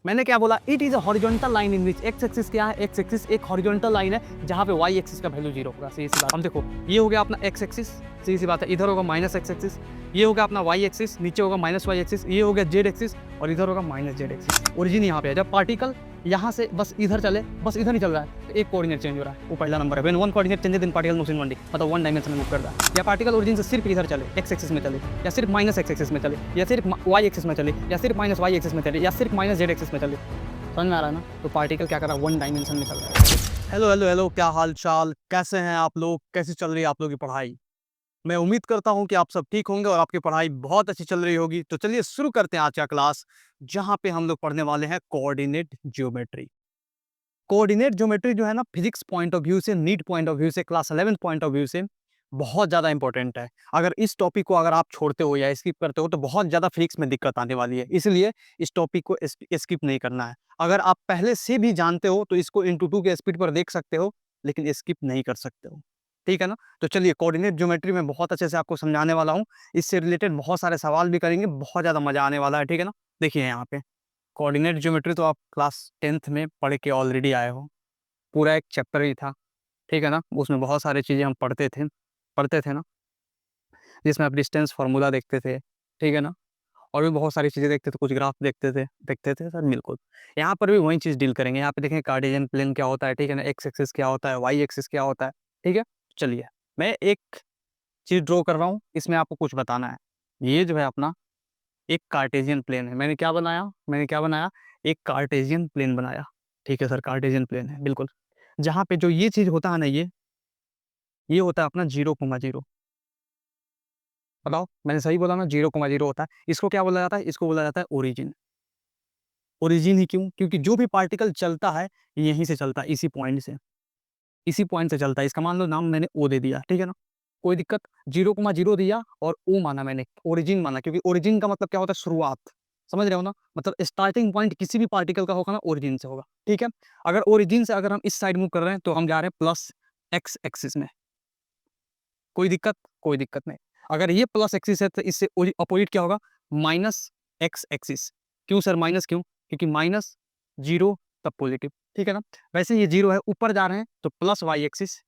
मैंने क्या बोला, it is a horizontal line in which x axis क्या है, एक्स एक्सिस एक हॉरिजॉन्टल लाइन है जहाँ पे वाई एक्सिस का वैल्यू 0 होगा। सीधी सी बात। हम देखो, ये हो गया अपना एक्स एक्सिस, सीधी सी बात है, इधर होगा माइनस एक्स एक्सिस, ये होगा अपना वाई एक्सिस, नीचे होगा माइनस वाई एक्सिस, ये हो गया जेड एक्सिस और इधर होगा माइनस जेड एक्सिस। ओरिजिन यहाँ पे है। जब पार्टिकल यहाँ से बस इधर चले, बस इधर ही चल रहा है, तो एक कोऑर्डिनेट चेंज हो रहा है, वो पहला नंबर है। When one coordinate changes in particle moves in one D, मतलब वन डायमेंशन में मूव कर रहा है। या पार्टिकल ओरिजिन से सिर्फ इधर चले, एक्स एक्सिस में चले, या सिर्फ माइनस एक्स एक्सिस में चले, या सिर्फ वाई एक्सिस में चले, या सिर्फ माइनस वाई एक्सिस में चले, या सिर्फ माइनस जेड एक्सिस में चले, समझ में आ रहा है ना? तो पार्टिकल क्या कर रहा है, वन डायमेंशन में चल रहा है। हेलो हेलो हेलो, क्या हाल चाल, कैसे हैं आप लोग? कैसी चल रही है आप लोगों की पढ़ाई? मैं उम्मीद करता हूं कि आप सब ठीक होंगे और आपकी पढ़ाई बहुत अच्छी चल रही होगी। तो चलिए शुरू करते हैं आज का क्लास, जहां पे हम लोग पढ़ने वाले हैं कोऑर्डिनेट ज्योमेट्री। कोऑर्डिनेट ज्योमेट्री जो है ना, फिजिक्स पॉइंट ऑफ व्यू से, नीट पॉइंट ऑफ व्यू से, क्लास 11 पॉइंट ऑफ व्यू से बहुत ज़्यादा इंपॉर्टेंट है। अगर इस टॉपिक को अगर आप छोड़ते हो या स्किप करते हो तो बहुत ज़्यादा फिजिक्स में दिक्कत आने वाली है। इसलिए इस टॉपिक को स्किप नहीं करना है। अगर आप पहले से भी जानते हो तो इसको इंटू टू के स्पीड पर देख सकते हो, लेकिन स्किप नहीं कर सकते हो। ठीक है ना? तो चलिए, कोऑर्डिनेट ज्योमेट्री में बहुत अच्छे से आपको समझाने वाला हूँ। इससे रिलेटेड बहुत सारे सवाल भी करेंगे, बहुत ज़्यादा मजा आने वाला है। ठीक है ना? देखिए यहाँ पे कोऑर्डिनेट ज्योमेट्री तो आप क्लास 10th में पढ़ के ऑलरेडी आए हो। पूरा एक चैप्टर ही था, ठीक है ना? उसमें बहुत सारी चीज़ें हम पढ़ते थे ना, जिसमें आप डिस्टेंस फार्मूला देखते थे, ठीक है ना? और भी बहुत सारी चीज़ें देखते थे, कुछ ग्राफ देखते थे सर, बिल्कुल। यहाँ पर भी वही चीज़ डील करेंगे। यहाँ पे देखें कार्टेशियन प्लेन क्या होता है, ठीक है ना? एक्स एक्सिस क्या होता है, वाई एक्सिस क्या होता है, ठीक है? चलिए, मैं एक चीज़ ड्रॉ कर रहा हूँ, इसमें आपको कुछ बताना है। ये जो है अपना एक कार्टेशियन प्लेन है। मैंने क्या बनाया? एक कार्टेशियन प्लेन बनाया। ठीक है सर, कार्टेशियन प्लेन है, बिल्कुल। जहाँ पे जो ये चीज़ होता है ना, ये होता है अपना 0,0। बताओ, मैंने सही बोला ना? 0,0 होता है। इसको क्या बोला जाता है? इसको बोला जाता है ओरिजिन। ओरिजिन ही क्यों? क्योंकि जो भी पार्टिकल चलता है, यहीं से चलता है, इसी पॉइंट से चलता है। इसका मान लो नाम मैंने ओ दे दिया, ठीक है ना? कोई दिक्कत? 0,0 दिया और ओ माना मैंने, ओरिजिन माना, क्योंकि ओरिजिन का मतलब क्या होता है? शुरुआत। समझ रहे हो ना? मतलब स्टार्टिंग पॉइंट किसी भी पार्टिकल का होगा ना, ओरिजिन से होगा, ठीक है? अगर ओरिजिन से अगर हम इस साइड मूव कर रहे हैं तो हम जा रहे हैं प्लस एक्स एक्सिस में। कोई दिक्कत? कोई दिक्कत नहीं। अगर ये प्लस एक्सिस है तो इससे अपोजिट क्या होगा? Minus X axis. क्यों सर माइनस क्यों? क्योंकि माइनस 0 तब पॉजिटिव, ठीक है ना? वैसे ये 0 है, ऊपर जा रहे हैं तो प्लस वाई एक्सिस,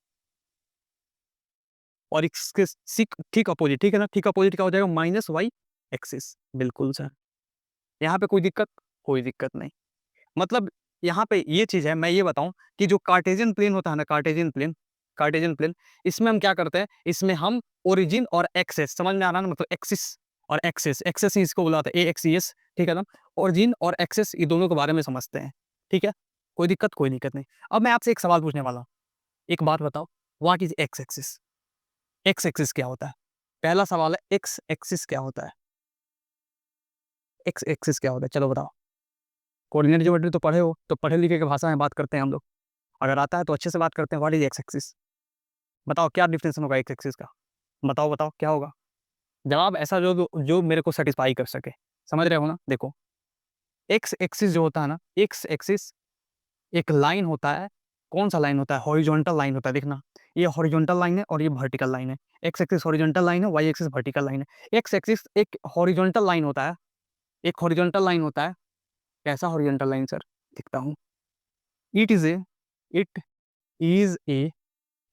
और इसके ठीक अपोजिट, ठीक है ना? ठीक अपोजिट क्या हो जाएगा? Minus Y axis. बिल्कुल सर। यहाँ पे कोई दिक्कत? कोई दिक्कत नहीं। मतलब यहाँ पे ये चीज़ है, मैं ये बताऊँ कि जो कार्टेशियन प्लेन होता है ना, कार्टेशियन प्लेन, इसमें हम क्या करते हैं? इसमें हम ओरिजिन और एक्सेस, समझ में आ रहा है ना? मतलब एक्सिस और एक्सेस ही इसको बुलाते हैं, AXES, ठीक है ना? ओरिजिन और एक्सेस, ये दोनों के बारे में समझते हैं, ठीक है? कोई दिक्कत? कोई दिक्कत नहीं। अब मैं आपसे एक सवाल पूछने वाला हूँ। एक बात बताओ, what is x axis? X axis क्या होता है? पहला सवाल है, एक्स एक्सिस क्या होता है? एक्स एक्सिस क्या होता है? चलो बताओ। कोऑर्डिनेट ज्योमेट्री तो पढ़े हो, तो पढ़े लिखे की भाषा में बात करते हैं हम लोग। अगर आता है तो अच्छे से बात करते हैं। What is x axis? बताओ क्या डिफिनेशन होगा एक्स एक्सिस का? बताओ बताओ क्या होगा? जवाब ऐसा जो जो मेरे को सेटिस्फाई कर सके। समझ रहे हो ना? देखो, एक्स एक्सिस जो होता है ना, एक्स एक्सिस एक लाइन होता है। कौन सा लाइन होता है? हॉरिजॉन्टल लाइन होता है। देखना, ये हॉरिजॉन्टल लाइन है और ये वर्टिकल लाइन है। एक्स एक्सिस हॉरिजॉन्टल लाइन है, वाई एक्सिस वर्टिकल लाइन है। एक्स एक्सिस एक हॉरिजॉन्टल लाइन होता है, एक हॉरिजॉन्टल लाइन होता है। कैसा हॉरिजॉन्टल लाइन सर? दिखता हूँ। It is A it is a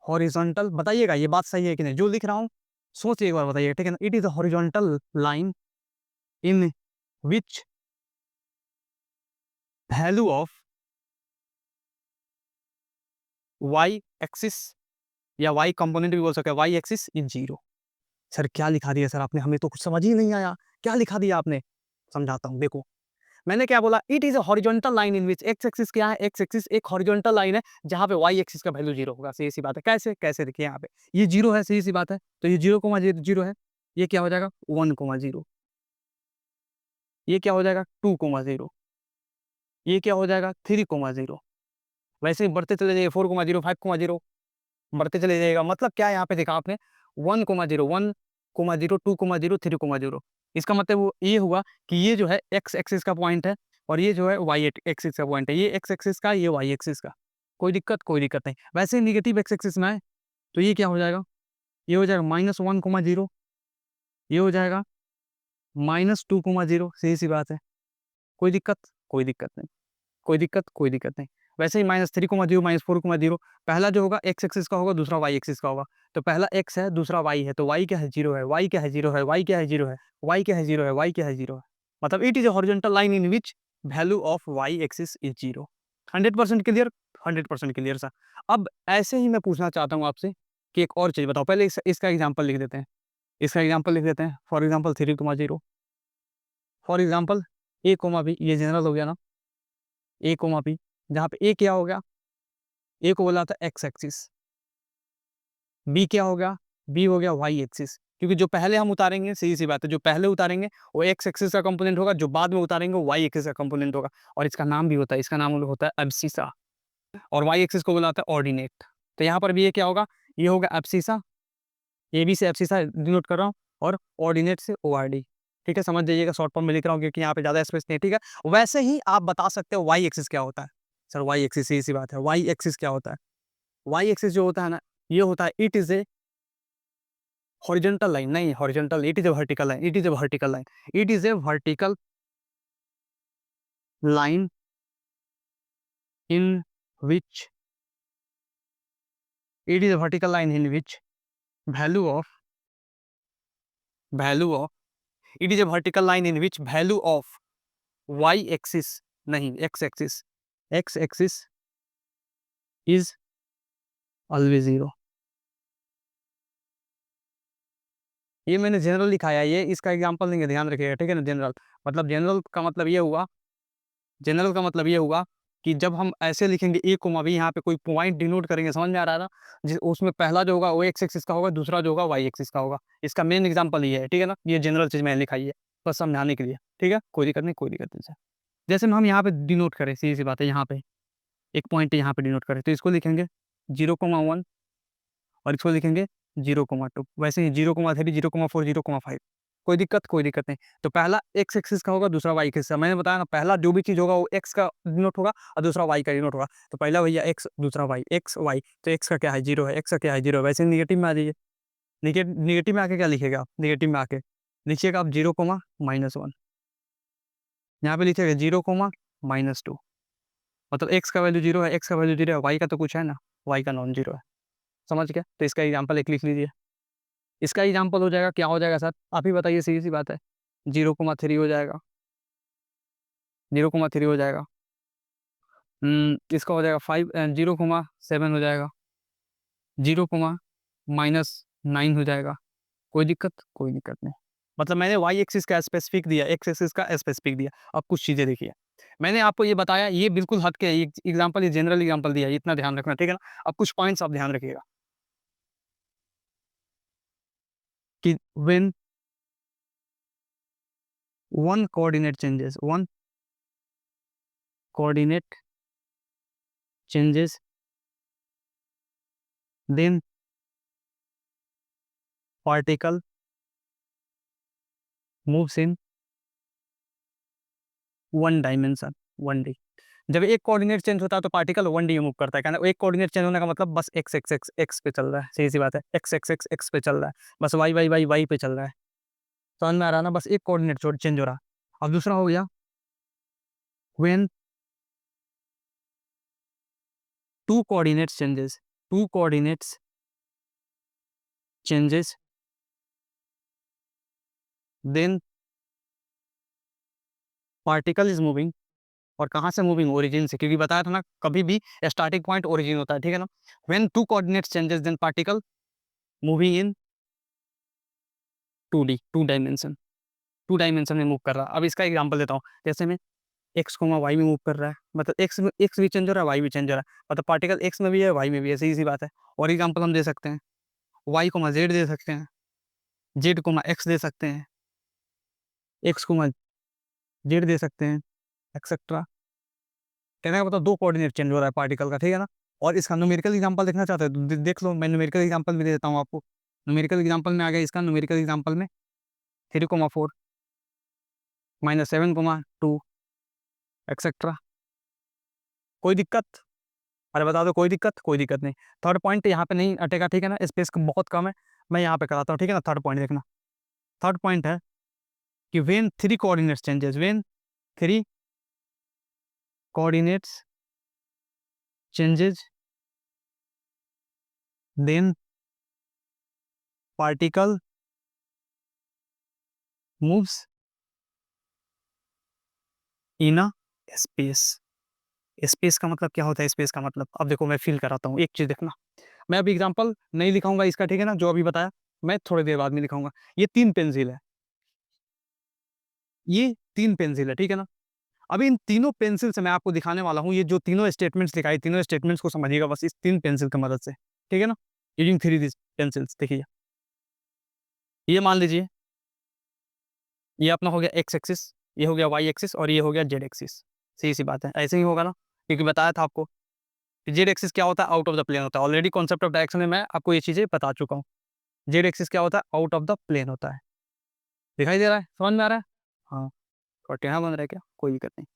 horizontal, बताइएगा ये बात सही है कि नहीं जो लिख रहा हूँ? सोचिए एक बार, बताइएगा, ठीक है ना? It is a horizontal line in which value of Y axis, या वाई कंपोनेंट भी बोल सकते हैं, वाई एक्सिस इज 0। सर क्या लिखा दिया सर आपने? हमें तो कुछ समझ ही नहीं आया। क्या लिखा दिया आपने? समझाता हूँ, देखो। मैंने क्या बोला? It is a horizontal line in which x axis क्या है? एक्स एक्सिस एक हॉरिजॉन्टल लाइन है जहाँ पे वाई एक्सिस का वैल्यू 0 होगा। सीधी सी बात है। कैसे कैसे? देखिए यहाँ पे ये 0 है, सीधी सी बात है, तो ये 0,0 है। ये क्या हो जाएगा? 1,0। ये क्या हो जाएगा? 2,0। ये क्या हो जाएगा? 3,0। वैसे ही बढ़ते चले जाइए, 4,0, 5,0, बढ़ते चले जाइएगा। मतलब क्या यहाँ पे देखा आपने? 1,0, 1,0, 2,0, 3,0। इसका मतलब वो ये हुआ कि ये जो है एक्स एक्सिस का पॉइंट है और ये जो है वाई एक्सिस का पॉइंट है। ये एक्स एक्सिस का, ये वाई एक्सिस का। कोई दिक्कत? कोई दिक्कत नहीं। वैसे ही निगेटिव एक्स एक्सिस में है तो ये क्या हो जाएगा? ये हो जाएगा -1,0, ये हो जाएगा -2,0। सीधी सी बात है। कोई दिक्कत? कोई दिक्कत नहीं, कोई दिक्कत नहीं। वैसे ही -3, -0, -4, पहला जो होगा एक्स एक्सिस का होगा, दूसरा वाई एक्सिस का होगा। तो पहला एक्स है, दूसरा वाई है, तो वाई क्या है? 0 है। वाई क्या है? 0 है। वाई क्या है? 0 है। वाई क्या है? 0 है। वाई क्या है? 0 है। मतलब it is a horizontal line in which value of Y axis is 0। 100% clear? 100% clear sir. अब ऐसे ही मैं पूछना चाहता हूँ आपसे कि एक और चीज़ बताओ। पहले इसका एग्ज़ाम्पल लिख देते हैं। इसका एग्ज़ाम्पल लिख देते हैं। For example 3, 0। For example A, B, ये जनरल हो गया ना, ए, बी, जहाँ पे ए क्या हो गया? ए को बोला था एक्स एक्सिस, बी क्या हो गया? बी हो गया वाई एक्सिस। क्योंकि जो पहले हम उतारेंगे, सीधी सी बात है, जो पहले उतारेंगे वो एक्स एक्सिस का कंपोनेंट होगा, जो बाद में उतारेंगे वो वाई एक्सिस का कंपोनेंट होगा। और इसका नाम भी होता है, इसका नाम होता है एब्सिसा, और वाई एक्सिस को बोला जाता है ऑर्डिनेट। तो यहाँ पर भी ये क्या होगा? ये होगा एब्सिसा, ए बी से एब्सिसा डिनोट कर रहा हूँ, और ऑर्डिनेट से ओ आर डी। ठीक है, समझ जाइएगा, शॉर्ट फॉर्म में लिख रहा हूँ क्योंकि यहाँ पे ज़्यादा स्पेस नहीं है। ठीक है, वैसे ही आप बता सकते हो वाई एक्सिस क्या होता है। सर वाई एक्सिस, सीधी सी बात है, वाई एक्सिस क्या होता है? वाई एक्सिस जो होता है ना, ये होता है, it is a horizontal line, नहीं horizontal, it is a vertical line, it is a vertical line, it is a vertical line in which, it is a vertical line in which value of, value of, it is a vertical line in which value of Y axis, नहीं X axis, X axis is always 0। ये मैंने general लिखा है, ये इसका example देंगे, ध्यान रखिएगा। ठीक है ना, जनरल मतलब, जनरल का मतलब ये हुआ, जनरल का मतलब ये हुआ कि जब हम ऐसे लिखेंगे ए कोमा बी, यहाँ पे कोई पॉइंट डिनोट करेंगे, समझ में आ रहा है ना, जिस उसमें पहला जो होगा वो एक्स एक्सिस का होगा, दूसरा जो होगा वाई एक्सिस का होगा। इसका मेन एग्जांपल ये है। ठीक है ना, ये जनरल चीज मैंने लिखाई है बस समझाने के लिए। ठीक है, कोई दिक्कत नहीं, कोई दिक्कत नहीं सर। जैसे हम यहाँ पे डिनोट करें, सीधी सी बात है, यहाँ पे एक पॉइंट यहाँ पे डिनोट करें, तो इसको लिखेंगे 0,1, और इसको लिखेंगे 0,2। वैसे ही 0,3, 0,4, 0,5। कोई दिक्कत? कोई दिक्कत नहीं। तो पहला एक्स एक्सिस का होगा, दूसरा वाई एक्सिस का। मैंने बताया ना, पहला जो भी चीज़ होगा वो एक्स का डिनोट होगा, और दूसरा वाई का डिनोट होगा। तो पहला भैया एक्स, दूसरा वाई, एक्स वाई, तो एक्स का क्या है? 0 है, एक्स का क्या है? 0 है। वैसे निगेटिव में आ जाइए, निगेटिव में आके क्या लिखेगा आप? निगेटिव में आके लिखिएगा आप 0,-1, यहाँ पे लिखिएगा 0,-2। मतलब एक्स का वैल्यू 0 है, एक्स का वैल्यू 0 है, वाई का तो कुछ है ना, वाई का नॉन 0 है। समझ गया? तो इसका एग्जाम्पल एक लिख लीजिए। इसका एग्जाम्पल हो जाएगा, क्या हो जाएगा सर? आप ही बताइए, सीधी सी बात है। 0,3 हो जाएगा, 0,3 हो जाएगा। इसका हो जाएगा 0,7 हो जाएगा, 0,-9 हो जाएगा। कोई दिक्कत? कोई दिक्कत नहीं। मतलब मैंने वाई एक्सिस का स्पेसिफिक दिया, एक्स एक्सिस का स्पेसिफिक दिया। अब कुछ चीज़ें देखिए, मैंने आपको ये बताया, ये बिल्कुल हट के ये एग्जाम्पल, ये जनरल एग्जाम्पल दिया है, इतना ध्यान रखना। ठीक है ना, अब कुछ पॉइंट्स आप ध्यान रखिएगा कि when one coordinate changes, one coordinate changes, then particle moves in one dimension, 1D। जब एक कोऑर्डिनेट चेंज होता है तो पार्टिकल 1D में मूव करता है। कहना एक कोऑर्डिनेट चेंज होने का मतलब बस एक्स एक्स एक्स एक्स पे चल रहा है, सीधी सी बात है, एक्स एक्स एक्स एक्स पे चल रहा है, बस वाई वाई वाई वाई पे चल रहा है। समझ में आ रहा है ना, बस एक कोऑर्डिनेट चेंज हो रहा है। अब दूसरा हो गया, when two coordinates changes, two coordinates changes, then particle is moving, और कहाँ से मूविंग? ओरिजिन से, क्योंकि बताया था ना, कभी भी स्टार्टिंग पॉइंट ओरिजिन होता है। ठीक है ना, when two coordinates changes then particle moving in 2D, two dimension में मूव कर रहा है। अब इसका एग्जांपल देता हूँ, जैसे मैं एक्स कोमा वाई में मूव कर रहा है, मतलब एक्स भी चेंज हो रहा है, वाई भी चेंज हो रहा है, मतलब पार्टिकल एक्स में भी है, वाई में भी है, सीधी सी बात है। और एग्जांपल हम दे सकते हैं, वाई कोमा जेड दे सकते हैं, जेड कोमा एक्स दे सकते हैं, एक्स कोमा जेड दे सकते हैं, एक्सेट्रा। कहने का मतलब दो कोऑर्डिनेट चेंज हो रहा है पार्टिकल का। ठीक है ना, और इसका न्यूमेरिकल एग्जांपल देखना चाहते हैं तो देख लो, मैं न्यूमेरिकल एग्जांपल भी दे देता हूँ आपको। न्यूमेरिकल एग्जांपल में आ गया, इसका न्यूमेरिकल एग्जांपल में 3,4, -7,2, एक्सेट्रा। कोई दिक्कत? अरे बता दो, कोई दिक्कत? कोई दिक्कत नहीं। थर्ड पॉइंट यहाँ पे नहीं अटेगा। ठीक है ना, स्पेस बहुत कम है, मैं यहाँ पे कराता हूँ। ठीक है ना, थर्ड पॉइंट देखना। थर्ड पॉइंट है कि when three coordinate changes, when three coordinates changes, then particle moves in a space. Space का मतलब क्या होता है? स्पेस का मतलब अब देखो मैं फील कराता हूँ, एक चीज देखना, मैं अभी एग्जांपल नहीं लिखाऊंगा इसका, ठीक है ना, जो अभी बताया मैं थोड़ी देर बाद में लिखाऊंगा। ये 3 पेंसिल है, ये 3 पेंसिल है, ठीक है ना। अभी इन तीनों पेंसिल से मैं आपको दिखाने वाला हूँ, ये जो तीनों स्टेटमेंट्स दिखाई, तीनों स्टेटमेंट्स को समझिएगा बस इस 3 पेंसिल की मदद से, ठीक है ना। यूजिंग 3 दिस पेंसिल्स, देखिए ये मान लीजिए ये अपना हो गया एक्स एक्सिस, ये हो गया वाई एक्सिस और ये हो गया जेड एक्सिस। सही सी बात है, ऐसे ही होगा ना, क्योंकि बताया था आपको जेड एक्सिस क्या होता है, आउट ऑफ द प्लेन होता है। ऑलरेडी कॉन्सेप्ट ऑफ डायरेक्शन में मैं आपको ये चीजें बता चुका हूँ। जेड एक्सिस क्या होता है, आउट ऑफ द प्लेन होता है। दिखाई दे रहा है, समझ में आ रहा है? हाँ, और टेढ़ा बन रहा है क्या, कोई दिक्कत नहीं।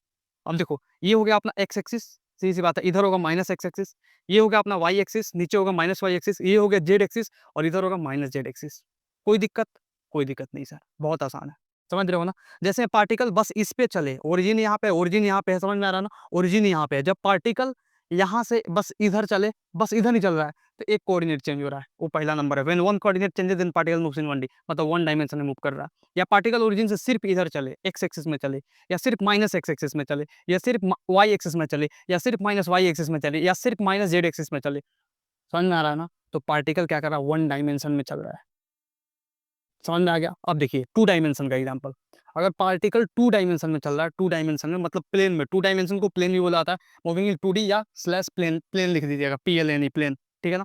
अब देखो ये हो गया अपना एक्स एक्सिस, सीधी सी बात है, इधर होगा माइनस एक्स एक्सिस, ये हो गया अपना वाई एक्सिस, नीचे होगा माइनस वाई एक्सिस, ये हो गया जेड एक्सिस और इधर होगा माइनस जेड एक्सिस। कोई दिक्कत? कोई दिक्कत नहीं सर, बहुत आसान है, समझ रहे हो ना। जैसे पार्टिकल बस इस पे चले, ओरिजिन यहाँ पे, ओरिजिन यहाँ पे है, समझ में आ रहा है ना, ओरिजिन यहाँ पे है। जब पार्टिकल यहाँ से बस इधर चले, बस इधर ही चल रहा है, तो एक कोऑर्डिनेट चेंज हो रहा है, वो पहला नंबर है। When one coordinate changes then particle moves in one D, मतलब वन डायमेंशन में मूव कर रहा है। या पार्टिकल ओरिजिन से सिर्फ इधर चले, एक्स एक्सिस में चले, या सिर्फ माइनस एक्स एक्सिस में चले, या सिर्फ वाई एक्सिस में चले, या सिर्फ माइनस वाई एक्सिस में चले, या सिर्फ माइनस जेड एक्सिस में चले, समझ में आ रहा है ना। तो पार्टिकल क्या कर रहा है, वन डायमेंशन में चल रहा है, समझ में आ गया। अब देखिए टू डायमेंशन का एग्जांपल, अगर पार्टिकल टू डायमेंशन में चल रहा है, टू डायमेंशन में मतलब प्लेन में, टू डायमेंशन को प्लेन भी बोला जाता है, मूविंग इन 2D या स्लैश प्लेन, प्लेन लिख दीजिएगा, PLN प्लेन, ठीक है ना,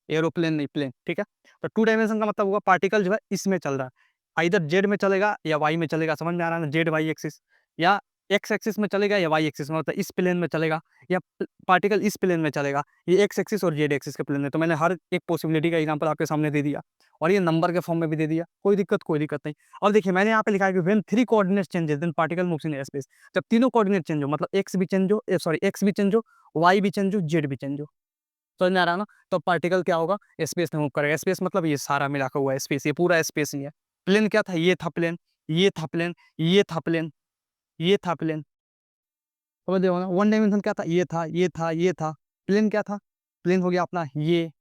एरोप्लेन नहीं प्लेन, ठीक है। तो टू डायमेंशन का मतलब होगा पार्टिकल जो है इसमें चल रहा है, इधर जेड में चलेगा या वाई में चलेगा, समझ में आ रहा है ना, जेड वाई एक्सिस, या एक्स एक्सिस में चलेगा या वाई एक्सिस में, मतलब इस प्लेन में चलेगा, या पार्टिकल इस प्लेन में चलेगा, ये एक्स एक्सिस और जेड एक्सिस के प्लेन में। तो मैंने हर एक पॉसिबिलिटी का एग्जांपल आपके सामने दे दिया और ये नंबर के फॉर्म में भी दे दिया, कोई दिक्कत, कोई दिक्कत नहीं। और देखिए मैंने यहाँ पे लिखा है कि when 3 coordinates changes then particle moves in space, जब तीनों कोऑर्डिनेट चेंज हो, मतलब एक्स भी चेंज हो, सॉरी एक्स भी चेंज हो, वाई भी चेंज हो, जेड भी चेंज हो, समझ में आ रहा है ना। तो पार्टिकल क्या होगा, स्पेस में मूव करेगा। स्पेस मतलब ये सारा मिला हुआ है स्पेस, ये पूरा स्पेस ही है। प्लेन क्या था, ये था प्लेन, ये था प्लेन, ये था प्लेन, ये था प्लेन, समझ रहे हो ना। वन डायमेंशन क्या था, ये था, ये था, ये था। प्लेन क्या था, प्लेन हो गया अपना ये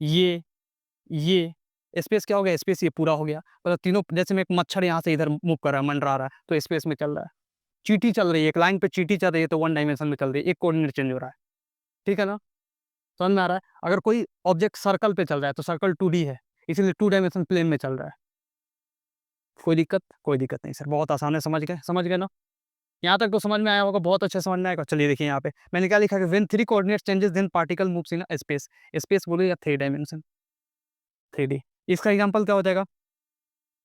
ये। स्पेस क्या हो गया, स्पेस ये पूरा हो गया। मतलब तीनों, जैसे में एक मच्छर यहाँ से इधर मूव कर रहा है, मंडरा रहा है, तो स्पेस में चल रहा है। चींटी चल रही है, एक लाइन पे चींटी चल रही है, तो वन डायमेंशन में चल रही है, एक कोऑर्डिनेट चेंज हो रहा है, ठीक है ना, समझ में आ रहा है। अगर कोई ऑब्जेक्ट सर्कल पे चल रहा है तो सर्कल 2D है, इसीलिए टू डायमेंशन प्लेन में चल रहा है। कोई दिक्कत? कोई दिक्कत नहीं सर, बहुत आसान है, समझ गए ना। यहाँ तक तो समझ में आया होगा, बहुत अच्छे समझ में आएगा। चलिए देखिए यहाँ पे मैंने क्या लिखा है, when 3 coordinate changes then particle moves in space. Space बोलो या 3 डायमेंशन, 3D। इसका एग्जांपल क्या हो जाएगा,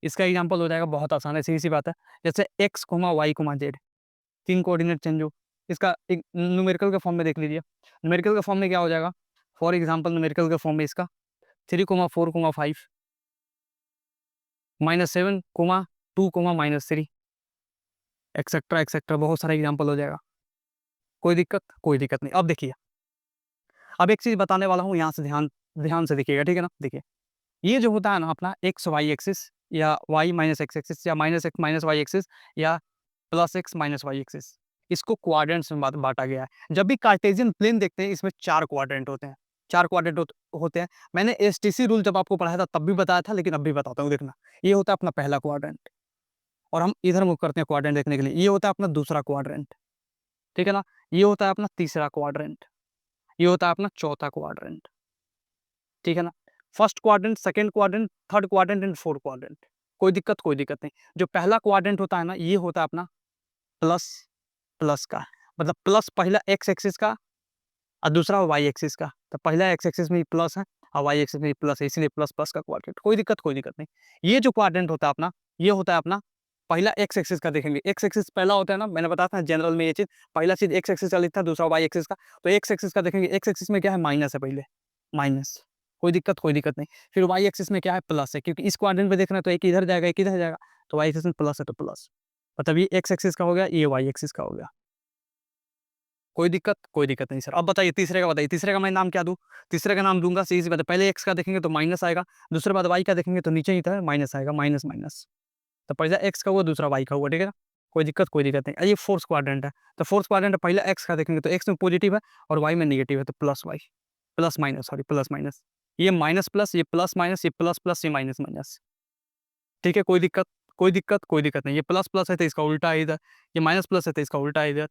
इसका एग्जांपल हो जाएगा बहुत आसान है, सीधी सी बात है। जैसे X comma Y comma Z, 3 coordinate change हो, इसका एक न्यूमेरिकल के फॉर्म में देख लीजिए। न्यूमेरिकल के फॉर्म में क्या हो जाएगा, फॉर एग्जाम्पल न्यूमेरिकल के फॉर्म में इसका 3,4,5 -7, 2, -3, एक्सेट्रा एक्सेट्रा, बहुत सारा एग्जाम्पल हो जाएगा। कोई दिक्कत? कोई दिक्कत नहीं। अब देखिए, अब एक चीज बताने वाला हूँ, यहाँ से ध्यान ध्यान से देखिएगा, ठीक है ना। देखिए ये जो होता है ना अपना एक्स वाई एक्सिस, या वाई माइनस एक्स एक्सिस, या minus X minus Y axis, या plus X minus Y axis, इसको क्वाड्रेंट्स में बांटा गया है। जब भी कार्टेशियन प्लेन देखते हैं, इसमें 4 क्वाड्रेंट होते हैं, 4 क्वाड्रेंट होते हैं। मैंने एसटीसी रूल जब आपको पढ़ाया था तब भी बताया था, लेकिन अब भी बताता हूँ, देखना। ये होता है अपना पहला क्वाड्रेंट, और हम इधर मूव करते हैं क्वाड्रेंट देखने के लिए। ये होता है अपना दूसरा क्वाड्रेंट, ठीक है ना। ये होता है अपना तीसरा क्वाड्रेंट, ये होता है अपना चौथा क्वाड्रेंट, ठीक है ना। First quadrant, second quadrant, third quadrant and fourth quadrant. कोई दिक्कत? कोई दिक्कत नहीं। जो पहला क्वाड्रेंट होता है ना, ये होता है अपना प्लस प्लस का, मतलब प्लस पहला एक्स एक्सिस का और दूसरा वाई एक्सिस का। तो पहला एक्स एक्सिस में प्लस है और वाई एक्सिस में प्लस है, इसीलिए प्लस प्लस का क्वाड्रेंट। कोई दिक्कत? कोई दिक्कत नहीं। ये जो क्वाड्रेंट होता है अपना, ये होता है अपना पहला एक्स एक्सिस का। देखेंगे एक्स एक्सिस पहला होता है ना, मैंने बताया था जनरल में ये चीज, पहला चीज एक्स एक्सिस का लिखता है, दूसरा वाई एक्सिस का। तो एक्स एक्सिस का देखेंगे, एक्स एक्सिस में क्या है, माइनस है, पहले माइनस। कोई दिक्कत? कोई दिक्कत नहीं। फिर वाई एक्सिस में क्या है, प्लस है, क्योंकि इस क्वाड्रेंट पे देखना है तो एक इधर जाएगा, एक इधर जाएगा, तो वाई एक्सिस में प्लस है तो प्लस, मतलब ये एक्स एक्सिस का हो गया, ये वाई एक्सिस का हो गया। कोई दिक्कत? कोई दिक्कत नहीं सर। अब बताइए तीसरे का, बताइए तीसरे का मैं नाम क्या दूं। तीसरे का नाम दूंगा, सीधी सी बात है, पहले एक्स का देखेंगे तो माइनस आएगा, दूसरे बाद वाई का देखेंगे तो नीचे ही था माइनस आएगा, माइनस माइनस। तो पहला एक्स का हुआ, दूसरा वाई का हुआ, ठीक है ना। कोई दिक्कत नहीं। ये फोर्थ क्वाड्रेंट है, तो फोर्थ क्वाड्रेंट पहले एक्स का देखेंगे, तो एक्स में पॉजिटिव है और वाई में नेगेटिव है, तो plus Y, plus minus, sorry plus minus, ये माइनस प्लस, ये प्लस माइनस, ये प्लस प्लस, ये माइनस माइनस। ठीक है, कोई दिक्कत नहीं। ये प्लस प्लस है तो इसका उल्टा है इधर, ये माइनस प्लस है तो इसका उल्टा है इधर।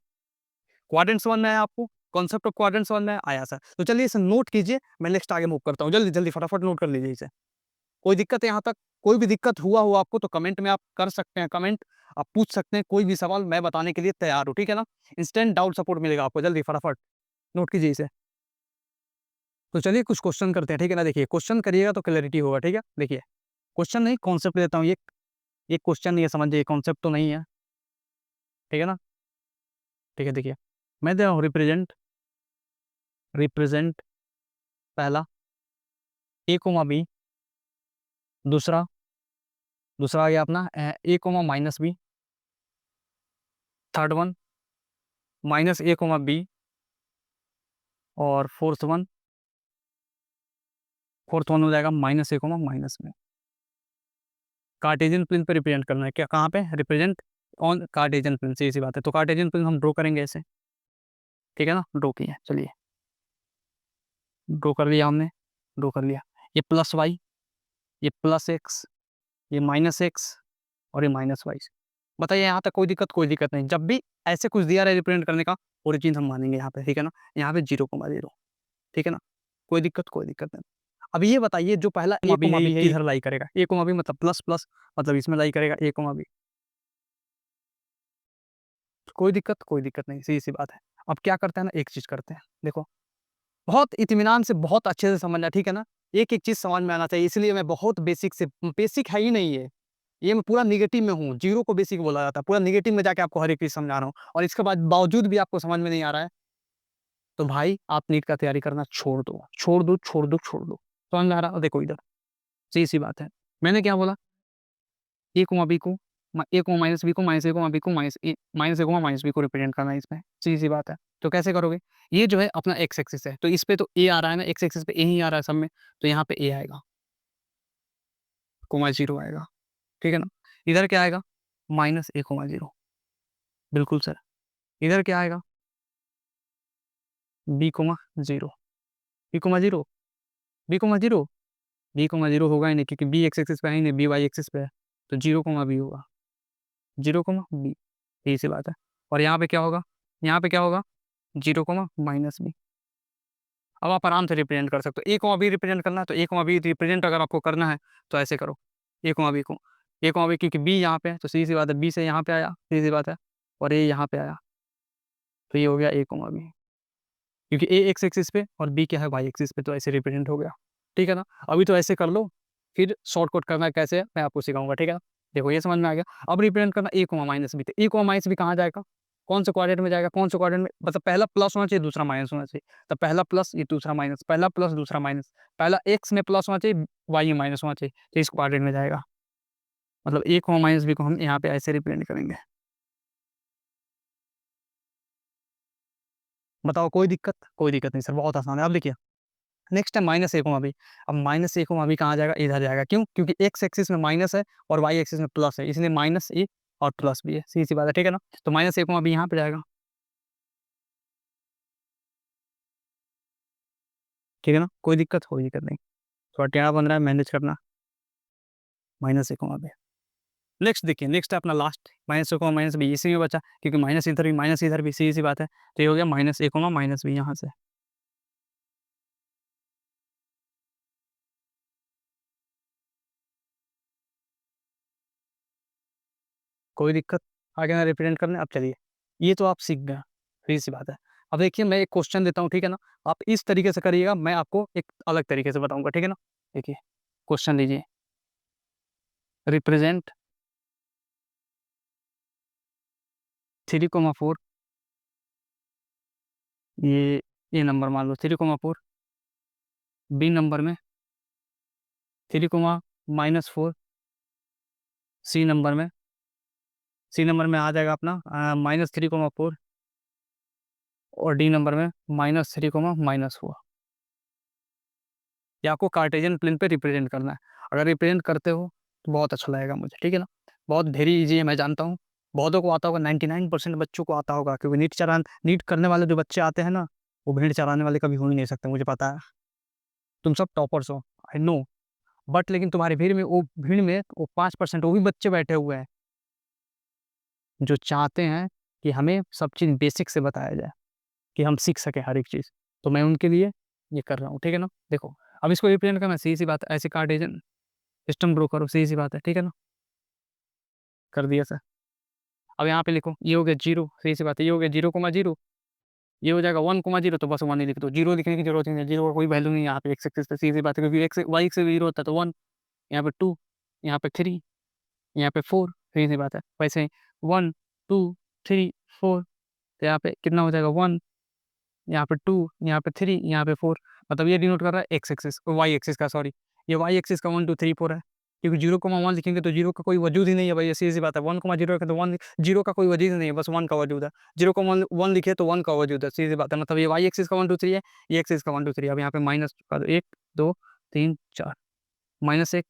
क्वाड्रेंट समझ में आया आपको? कॉन्सेप्ट ऑफ क्वाड्रेंट समझ में आया सर? तो चलिए इसे नोट कीजिए, मैं नेक्स्ट आगे मूव करता हूँ। जल्दी जल्दी फटाफट नोट कर लीजिए इसे। कोई दिक्कत है यहाँ तक? कोई भी दिक्कत हुआ हो आपको तो कमेंट में आप कर सकते हैं, कमेंट आप पूछ सकते हैं, कोई भी सवाल मैं बताने के लिए तैयार हूँ, ठीक है ना? इंस्टेंट डाउट सपोर्ट मिलेगा आपको, जल्दी फटाफट नोट कीजिए इसे। तो चलिए कुछ क्वेश्चन करते हैं, ठीक है ना? देखिए क्वेश्चन करिएगा तो क्लैरिटी होगा, ठीक है? देखिए क्वेश्चन नहीं, कॉन्सेप्ट देता हूँ, ये क्वेश्चन नहीं है, समझिए, कॉन्सेप्ट तो नहीं है, ठीक है ना? ठीक है, देखिए मैं दे रहा हूँ रिप्रेजेंट, रिप्रेजेंट पहला ए कोमा बी, दूसरा दूसरा आ गया अपना A comma minus B, third one minus A comma B, और फोर्थ वन हो जाएगा माइनस ए कोमा माइनस में। कार्टेशियन प्लेन पे रिप्रेजेंट करना है क्या? कहाँ पे रिप्रेजेंट? ऑन कार्टेशियन प्लेन, सीधी सी बात है। तो कार्टेशियन प्लेन हम ड्रॉ करेंगे ऐसे, ठीक है ना? ड्रॉ किया, चलिए ड्रॉ कर लिया हमने, ड्रॉ कर लिया। ये प्लस वाई, ये प्लस एक्स, ये माइनस एक्स, और ये माइनस वाई। बताइए यहाँ तक कोई दिक्कत? कोई दिक्कत नहीं। जब भी ऐसे कुछ दिया रहे रिप्रेजेंट करने का, ओरिजिन हम मानेंगे यहाँ पे, ठीक है ना? यहाँ पे 0,0, ठीक है ना? कोई दिक्कत नहीं। अब ये बताइए जो पहला ए कोमा बी किधर लाई करेगा? ए कोमा बी मतलब प्लस प्लस, मतलब इसमें लाई करेगा ए कोमा बी। कोई दिक्कत नहीं, सीधी सी बात है। अब क्या करते हैं ना, एक चीज करते हैं, देखो बहुत इत्मीनान से, बहुत अच्छे से समझना, ठीक है ना? एक एक चीज समझ में आना चाहिए, इसलिए मैं बहुत बेसिक से, बेसिक है ही नहीं ये मैं पूरा निगेटिव में हूँ। जीरो को बेसिक बोला जाता है, पूरा निगेटिव में जाके आपको हर एक चीज समझा रहा हूँ, और इसके बाद बावजूद भी आपको समझ में नहीं आ रहा है, तो भाई आप नीट का तैयारी करना छोड़ दो, छोड़ दो, छोड़ दो, छोड़ दो। समझ में आ रहा? देखो इधर सीधी सी बात है, मैंने क्या बोला? ए कोमा बी को, ए कोमा माइनस बी को, माइनस ए कोमा बी को, minus A comma minus B को रिप्रेजेंट करना है इसमें, सीधी सी बात है। तो कैसे करोगे? ये जो है अपना एक्स एक्सिस है, तो इस पे तो ए आ रहा है ना, एक्स एक्सिस पे ए ही आ रहा है सब में, तो यहाँ पे ए आएगा, कोमा जीरो आएगा, ठीक है ना? इधर क्या आएगा? माइनस ए कोमा जीरो, बिल्कुल सर। इधर क्या आएगा? B comma zero, B comma zero, B comma zero, B comma zero होगा ही नहीं, क्योंकि बी एक्स एक्सिस पे है ही नहीं, बी वाई एक्सिस पे है, तो जीरो कोमा बी होगा, जीरो कोमा बी, यही सी बात है। और यहाँ पे क्या होगा? यहाँ पे क्या होगा? Zero comma minus B. अब आप आराम से रिप्रेजेंट कर सकते हो, ए कोमा बी रिप्रेजेंट करना है, तो ए कोमा बी रिप्रेजेंट अगर आपको करना है तो ऐसे करो, ए कोमा बी को, ए कोमा बी, क्योंकि बी यहाँ पे है तो सीधी सी बात है, बी से यहाँ पे आया, सीधी सी बात है, और ए यहाँ पे आया, तो ये हो गया ए कोमा बी, क्योंकि ए एक्स एक्सिस पे और बी क्या है, वाई एक्सिस पे, तो ऐसे रिप्रेजेंट हो गया, ठीक है ना? अभी तो ऐसे कर लो, फिर शॉर्टकट करना कैसे मैं आपको सिखाऊंगा, ठीक है ना? देखो ये समझ में आ गया। अब रिप्रेजेंट करना ए कोमा माइनस बी, तो ए कोमा माइनस बी कहाँ जाएगा? कौन से क्वाड्रेंट में जाएगा? कौन से क्वाड्रेंट में? मतलब पहला प्लस होना चाहिए, दूसरा माइनस होना चाहिए, तो पहला प्लस, ये दूसरा माइनस, पहला प्लस दूसरा माइनस, पहला एक्स में प्लस होना चाहिए, वाई में माइनस होना चाहिए, तो इस क्वाड्रेंट में जाएगा। मतलब ए कोमा माइनस बी को हम यहाँ पे ऐसे रिप्रेजेंट करेंगे। बताओ कोई दिक्कत? कोई दिक्कत नहीं सर, बहुत आसान है। अब देखिए नेक्स्ट है माइनस ए कोमा बी। अब माइनस ए कोमा बी कहाँ जाएगा? इधर जाएगा, क्यों? क्योंकि एक्स एक्सिस में माइनस है और वाई एक्सिस में प्लस है, इसलिए माइनस ए और प्लस बी है, सीधी सी बात है, ठीक है ना? तो माइनस ए कोमा बी यहाँ पे जाएगा, ठीक है ना? कोई दिक्कत? कोई दिक्कत नहीं, थोड़ा टेढ़ा बन रहा है, मैनेज करना। Minus A comma B. Next देखिए, नेक्स्ट है अपना last, minus A comma minus B, इसी में बचा, क्योंकि माइनस इधर भी, सीधी सी बात है, तो ये हो गया minus A comma minus B यहाँ से। कोई दिक्कत? आगे ना रिप्रेजेंट करने। अब चलिए ये तो आप सीख गए, सीधी सी बात है। अब देखिए मैं एक क्वेश्चन देता हूँ, ठीक है ना? आप इस तरीके से करिएगा, मैं आपको एक अलग तरीके से बताऊंगा, ठीक है ना? देखिए क्वेश्चन लीजिए, रिप्रेजेंट 3,4, ये नंबर मान लो 3,4, बी नंबर में 3,-4, सी नंबर में, सी नंबर में आ जाएगा अपना -3,4, और डी नंबर में -3,-4। ये आपको कार्टेशियन प्लेन पे रिप्रेजेंट करना है। अगर रिप्रेजेंट करते हो तो बहुत अच्छा लगेगा मुझे, ठीक है ना? बहुत वेरी इजी है, मैं जानता हूँ, बहुतों को आता होगा, 99% बच्चों को आता होगा, क्योंकि नीट करने वाले जो बच्चे आते हैं ना, वो भेड़ चराने वाले कभी हो ही नहीं सकते, मुझे पता है। तुम सब टॉपर्स हो, आई नो। बट लेकिन तुम्हारी भीड़ में वो 5% वो भी बच्चे बैठे हुए हैं जो चाहते हैं कि हमें सब चीज़ बेसिक से बताया जाए, कि हम सीख सकें हर एक चीज़। तो मैं उनके लिए ये कर रहा हूँ, ठीक है ना। देखो, अब इसको रिप्रेजेंट करना सीधी सी बात है, ऐसे कार्टेशियन सिस्टम ड्रॉ करो, सीधी सी बात है, ठीक है ना। कर दिया सर। अब यहाँ पे लिखो, ये हो गया जीरो, सीधी सी बात है, ये हो गया 0,0, ये हो जाएगा 1,0, तो बस 1 ही लिख दो, जीरो लिखने की जरूरत नहीं है, जीरो का कोई वैल्यू नहीं है यहाँ पे एक्स एक्सिस पे, सीधी बात है, क्योंकि एक्स वाई से जीरो होता है तो 1, यहाँ पे 2, यहाँ पे 3, यहाँ पे 4, सीधी सी बात है। वैसे 1 2 3 4, तो यहाँ पे कितना हो जाएगा 1, यहाँ पे 2, यहाँ पे 3, यहाँ पे 4, मतलब ये डिनोट कर रहा है एक्स एक्सिस, वाई एक्सिस का, सॉरी, ये वाई एक्सिस का 1 2 3 4 है, क्योंकि 0,1 लिखेंगे तो जीरो का कोई वजूद ही नहीं है भाई, ये सीधी सी बात है। 1,0 रखें तो 1, जीरो का कोई वजूद ही नहीं है, बस 1 का वजूद है। 0,1 लिखे तो 1 का वजूद है, सीधी सी बात है। मतलब ये वाई एक्सिस का 1 2 3 है, ये एक्सिस का 1 2 3। अब यहाँ पे माइनस कर दो, 1 2 3 4, -1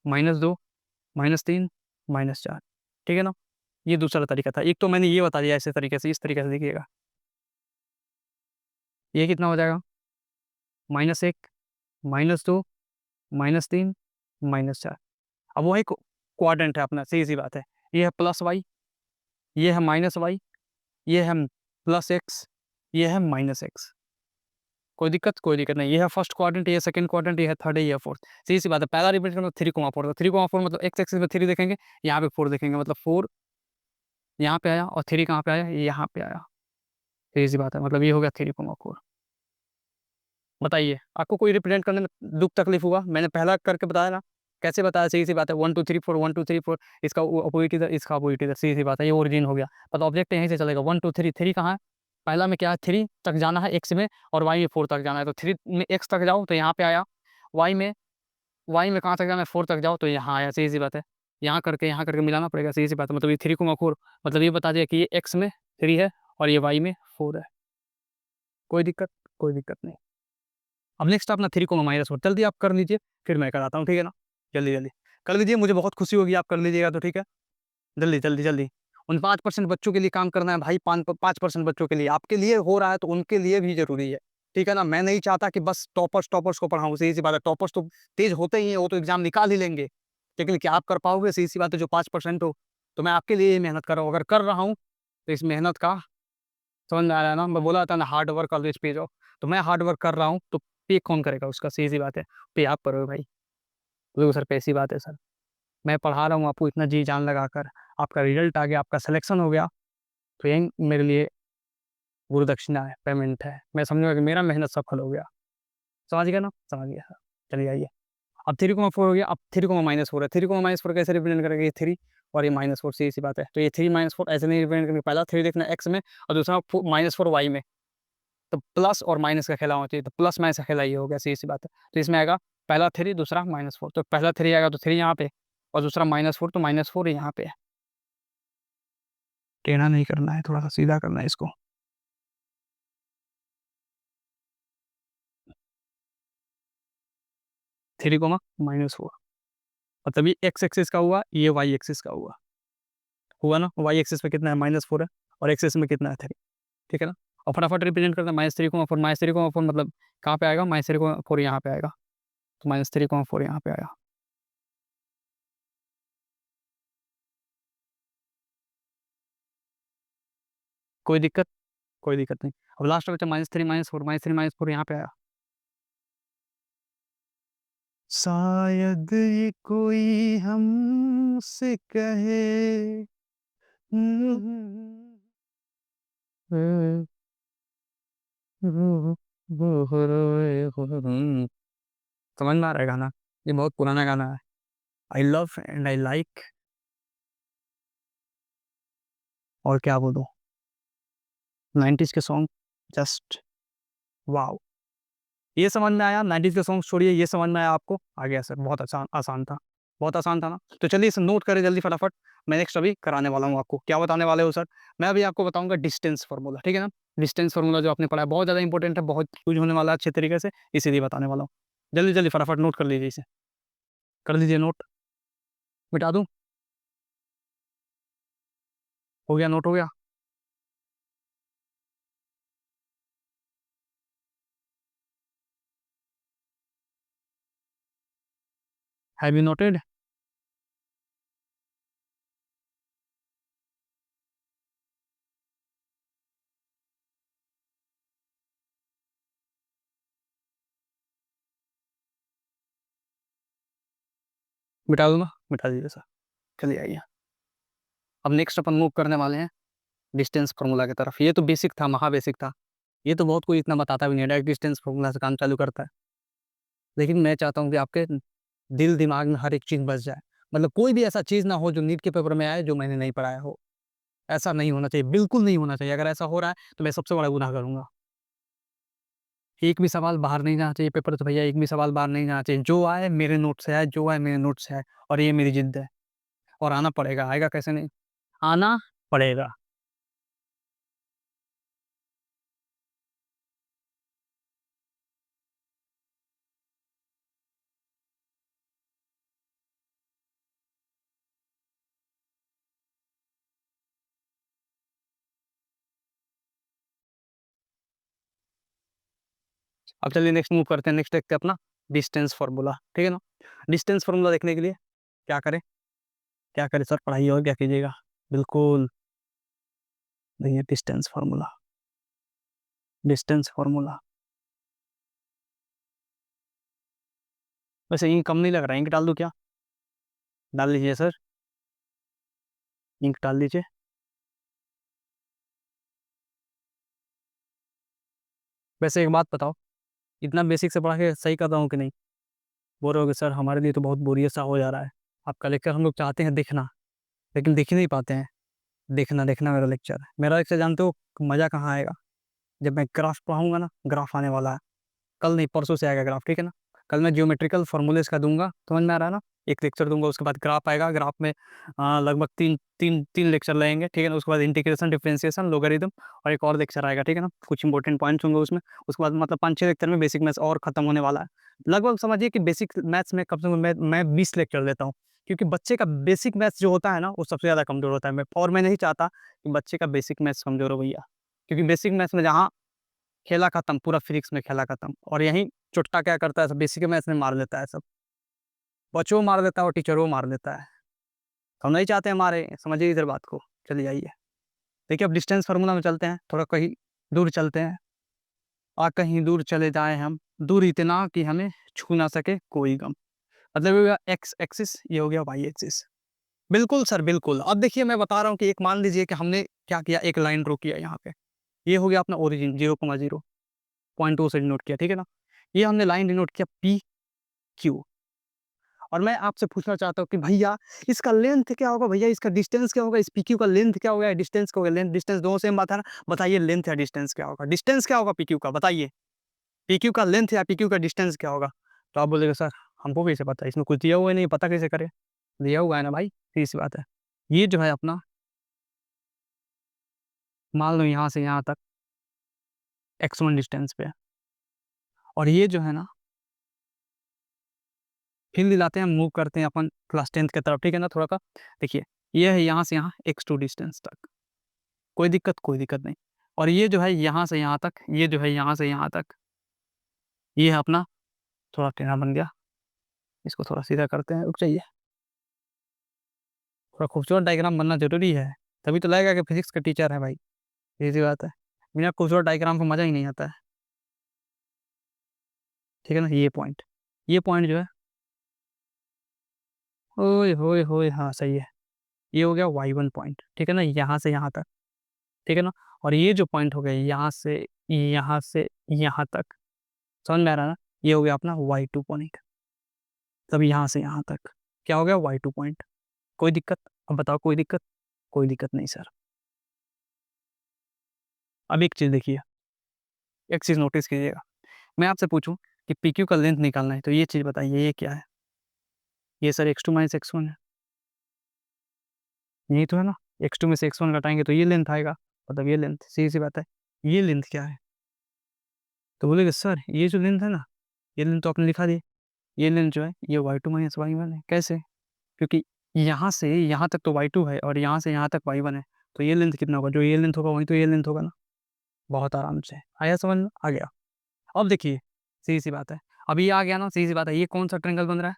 -2 -3 -4, ठीक है ना। ये दूसरा तरीका था। एक तो मैंने ये बता दिया ऐसे तरीके से, इस तरीके से देखिएगा, ये कितना हो जाएगा, -1 -2 -3 -4। अब वही क्वाड्रेंट है अपना, सीधी सी बात है। ये है प्लस वाई, ये है माइनस वाई, ये है प्लस एक्स, ये है माइनस एक्स। कोई दिक्कत नहीं। ये है फर्स्ट क्वाड्रेंट, ये सेकंड क्वाड्रेंट, ये है थर्ड, ये है फोर्थ। सीधी सी बात है। पहला रिप्रेजेंट करना 3,4, 3,4 मतलब एक्स एक्सिस में 3 देखेंगे, यहाँ पे 4 देखेंगे, मतलब 4 यहाँ पे आया, और 3 कहाँ पे आया, ये यहाँ पे आया। सीधी सी बात है, मतलब ये हो गया 3,4। बताइए, आपको कोई रिप्रेजेंट करने में दुख तकलीफ हुआ? मैंने पहला करके बताया ना, कैसे बताया, सीधी सी बात है। 1 2 3 4, 1 2 3 4, इसका अपोजिट इधर, इसका अपोजिट इधर, सीधी सी बात है। ये ओरिजिन हो गया, मतलब ऑब्जेक्ट यहीं से चलेगा। 1 2 3, 3 कहाँ है, पहला में क्या है, 3 तक जाना है एक्स में, और वाई में 4 तक जाना है, तो 3 में एक्स तक जाओ तो यहाँ पे आया, वाई में कहाँ तक जाना है, 4 तक जाओ तो यहाँ आया, सीधी सी बात है। यहाँ करके मिलाना पड़ेगा, सीधी सी बात है। मतलब ये 3,4, मतलब ये बता दिया कि ये एक्स में 3 है और ये वाई में 4 है। कोई दिक्कत? कोई दिक्कत नहीं। अब नेक्स्ट अपना 3,-4 जल्दी आप कर लीजिए, फिर मैं कराता हूँ, ठीक है ना। जल्दी जल्दी कर लीजिए, मुझे बहुत खुशी होगी आप कर लीजिएगा तो, ठीक है। जल्दी जल्दी जल्दी। उन 5% बच्चों के लिए काम करना है भाई, 5% बच्चों के लिए, आपके लिए हो रहा है तो उनके लिए भी जरूरी है, ठीक है ना। मैं नहीं चाहता कि बस टॉपर्स टॉपर्स को पढ़ाऊँ, सीधी सी बात है। टॉपर्स तो तेज होते ही हैं, वो तो एग्जाम निकाल ही लेंगे, लेकिन क्या आप कर पाओगे? सीधी सी बात है, जो 5% हो। तो मैं आपके लिए ही मेहनत कर रहा हूँ, अगर कर रहा हूँ तो इस मेहनत का, समझ में आ रहा है ना। मैं बोला था ना, hard work always page of. तो मैं हार्ड वर्क कर रहा हूँ, तो पे कौन करेगा उसका? सीधी सी बात है, पे आप करोगे भाई। तो सर पैसी बात है सर, मैं पढ़ा रहा हूँ आपको इतना जी जान लगाकर, आपका रिजल्ट आ गया, आपका सिलेक्शन हो गया, तो यही मेरे लिए गुरु दक्षिणा है, पेमेंट है। मैं समझूंगा कि मेरा मेहनत सफल हो गया। समझ गया ना? समझ गया सर। चलिए आइए, अब 3,4 हो गया, अब 3,-4 है। 3,-4 कैसे रिप्रेजेंट करेंगे? ये 3 और ये -4, सीधी सी बात है। तो ये 3 - 4 ऐसे नहीं रिप्रेजेंट करेंगे, पहला 3 देखना एक्स में और दूसरा -4 वाई में। तो प्लस और माइनस का खेला होना चाहिए, तो प्लस माइनस का खेला ये हो गया, सीधी सी बात है। तो इसमें आएगा पहला 3 दूसरा -4, तो पहला 3 आएगा तो 3 यहाँ पे, और दूसरा -4 तो -4 यहाँ पे है। टेढ़ा नहीं करना है, थोड़ा सा सीधा करना है इसको। थ्री कोमा -4, मतलब ये एक्स एक्सिस का हुआ, ये वाई एक्सिस का हुआ ना। वाई एक्सिस पे कितना है, -4 है, और एक्सिस में कितना है 3, ठीक है ना। और फटाफट रिप्रेजेंट करना, -3,4, -3,4 मतलब कहाँ पे आएगा, -3,4 यहाँ पे आएगा, तो -3,4 यहाँ पे आया। कोई दिक्कत? कोई दिक्कत नहीं। अब लास्ट में बचा -3 -4, -3 -4 यहाँ पे आया। शायद ये कोई हमसे कहे, समझ में आ रहा है गाना? ये बहुत पुराना गाना है। I love and I like, और क्या बोलूं, 90s के सॉन्ग, जस्ट वाओ। ये समझ में आया? 90s के सॉन्ग छोड़िए, ये समझ में आया आपको? आ गया सर, बहुत आसान आसान था, बहुत आसान था ना। तो चलिए इसे नोट करें जल्दी फटाफट। मैं नेक्स्ट अभी कराने वाला हूँ आपको। क्या बताने वाले हो सर? मैं अभी आपको बताऊंगा डिस्टेंस फार्मूला, ठीक है ना। डिस्टेंस फार्मूला जो आपने पढ़ा है, बहुत ज़्यादा इंपॉर्टेंट है, बहुत यूज होने वाला है अच्छे तरीके से, इसीलिए बताने वाला हूँ। जल्दी जल्दी फटाफट नोट कर लीजिए इसे, कर लीजिए नोट। मिटा दूँ? हो गया, नोट हो गया? Have you noted? मिटा दूँगा? मिटा दीजिए सर। चलिए आइए। अब नेक्स्ट अपन मूव करने वाले हैं डिस्टेंस फार्मूला की तरफ। ये तो बेसिक था, महा बेसिक था। ये तो बहुत कोई इतना बताता भी नहीं है, डायरेक्ट डिस्टेंस फार्मूला से काम चालू करता है। लेकिन मैं चाहता हूँ कि आपके दिल दिमाग में हर एक चीज़ बस जाए। मतलब कोई भी ऐसा चीज़ ना हो जो नीट के पेपर में आए जो मैंने नहीं पढ़ाया हो। ऐसा नहीं होना चाहिए, बिल्कुल नहीं होना चाहिए। अगर ऐसा हो रहा है तो मैं सबसे बड़ा गुनाह करूँगा। एक भी सवाल बाहर नहीं जाना चाहिए पेपर से भैया, एक भी सवाल बाहर नहीं जाना चाहिए। जो आए मेरे नोट से आए, जो आए मेरे नोट से आए, और ये मेरी ज़िद है और आना पड़ेगा। आएगा कैसे नहीं? आना पड़ेगा। अब चलिए नेक्स्ट मूव करते हैं। नेक्स्ट देखते हैं अपना डिस्टेंस फार्मूला, ठीक है ना? डिस्टेंस फार्मूला देखने के लिए क्या करें? क्या करें सर? पढ़ाइए और क्या कीजिएगा? बिल्कुल नहीं है डिस्टेंस फार्मूला। डिस्टेंस फार्मूला वैसे इंक कम नहीं लग रहा है, इंक डाल दूँ क्या? डाल लीजिए सर, इंक डाल लीजिए। वैसे एक बात बताओ, इतना बेसिक से पढ़ा के सही कर रहा हूँ कि नहीं? बोल रहे होगे सर हमारे लिए तो बहुत बोरियत सा हो जा रहा है, आपका लेक्चर हम लोग चाहते हैं देखना, लेकिन देख ही नहीं पाते हैं। देखना देखना मेरा लेक्चर जानते हो मज़ा कहाँ आएगा? जब मैं ग्राफ पढ़ाऊंगा ना, ग्राफ आने वाला है। कल नहीं परसों से आएगा ग्राफ, ठीक है ना? कल मैं जियोमेट्रिकल फॉर्मूलेस का दूंगा, समझ में आ रहा है ना? एक लेक्चर दूंगा, उसके बाद ग्राफ आएगा। ग्राफ में लगभग तीन तीन तीन लेक्चर लगेंगे, ठीक है ना? उसके बाद इंटीग्रेशन, डिफरेंशिएशन, लोगरिथम, और एक और लेक्चर आएगा, ठीक है ना? कुछ इंपॉर्टेंट पॉइंट्स होंगे उसमें। उसके बाद मतलब 5-6 लेक्चर में बेसिक मैथ्स और खत्म होने वाला है। लगभग समझिए कि बेसिक मैथ्स में कम से कम मैं 20 लेक्चर लेता हूँ, क्योंकि बच्चे का बेसिक मैथ्स जो होता है ना वो सबसे ज़्यादा कमज़ोर होता है। मैं नहीं चाहता कि बच्चे का बेसिक मैथ्स कमज़ोर हो भैया, क्योंकि बेसिक मैथ्स में जहाँ खेला खत्म, पूरा फिजिक्स में खेला खत्म, और यहीं चुट्टा क्या करता है सब बेसिक मैथ्स में मार देता है सब। बच्चों को मार देता है और टीचरों को मार देता है। तो हम नहीं चाहते हमारे, समझिए इधर बात को। चलिए आइए देखिए, अब डिस्टेंस फार्मूला में चलते हैं, थोड़ा कहीं दूर चलते हैं। कहीं दूर चले जाएँ हम, दूर इतना कि हमें छू ना सके कोई गम। मतलब ये हो गया एक्स एक्सिस, ये हो गया वाई एक्सिस। बिल्कुल सर, बिल्कुल। अब देखिए मैं बता रहा हूँ कि एक मान लीजिए कि हमने क्या किया, एक लाइन ड्रॉ किया यहाँ पे। ये हो गया अपना ओरिजिन 0,0, 0.2 से डिनोट किया, ठीक है ना? ये हमने लाइन डिनोट किया पी क्यू। और मैं आपसे पूछना चाहता हूँ कि भैया इसका लेंथ क्या होगा? भैया इसका डिस्टेंस क्या होगा? इस पीक्यू का लेंथ क्या होगा? डिस्टेंस क्या होगा? लेंथ डिस्टेंस दोनों सेम बात है ना? बताइए लेंथ या डिस्टेंस क्या होगा? डिस्टेंस क्या होगा पीक्यू का? बताइए। पीक्यू का लेंथ या पीक्यू का डिस्टेंस क्या होगा? तो आप बोलेंगे सर हमको कैसे पता है, इसमें कुछ दिया हुआ है नहीं, पता कैसे करें? दिया हुआ है ना भाई, सीधी सी बात है। ये जो है अपना, मान लो यहाँ से यहाँ तक x1 डिस्टेंस पे है, और ये जो है ना फिर दिलाते हैं, मूव करते हैं अपन क्लास 10th की तरफ, ठीक है ना? थोड़ा का देखिए, ये है यहाँ से यहाँ x2 डिस्टेंस तक, कोई दिक्कत? कोई दिक्कत नहीं। और ये जो है यहाँ से यहाँ तक, ये जो है यहाँ से यहाँ तक, ये है अपना, थोड़ा टेढ़ा बन गया, इसको थोड़ा सीधा करते हैं, रुक जाइए। थोड़ा खूबसूरत डायग्राम बनना ज़रूरी है, तभी तो लगेगा कि फिजिक्स का टीचर है भाई, सीधी सी बात है। बिना खूबसूरत डायग्राम को मज़ा ही नहीं आता है, ठीक है ना? ये पॉइंट जो है, ओए होए होए, हाँ सही है। ये हो गया y1 पॉइंट, ठीक है ना? यहाँ से यहाँ तक, ठीक है ना? और ये जो पॉइंट हो गया यहाँ से यहाँ तक, समझ में आ रहा है ना? ये हो गया अपना y2 पॉइंट। तब यहाँ से यहाँ तक क्या हो गया? y2 point. कोई दिक्कत? अब बताओ कोई दिक्कत? कोई दिक्कत नहीं सर। अब एक चीज़ देखिए, एक चीज़ नोटिस कीजिएगा। मैं आपसे पूछूं कि PQ का लेंथ निकालना है, तो ये चीज़ बताइए ये क्या है? ये सर x2 माइनस x1 है, यही तो है ना? x2 में से x1 घटाएंगे तो ये लेंथ आएगा, मतलब ये लेंथ, सीधी सी बात है। ये लेंथ क्या है? तो बोलेगा सर ये जो लेंथ है ना, ये लेंथ तो आपने लिखा दी। ये लेंथ जो है ये y2 माइनस y1 है। कैसे? क्योंकि यहाँ से यहाँ तक तो y2 है और यहाँ से यहाँ तक y1 है, तो ये लेंथ कितना होगा, जो ये लेंथ होगा वही तो ये लेंथ होगा ना। बहुत आराम से आया समझ में, आ गया। अब देखिए सीधी सी बात है, अभी आ गया ना, सीधी सी बात है, ये कौन सा ट्रेंगल बन रहा है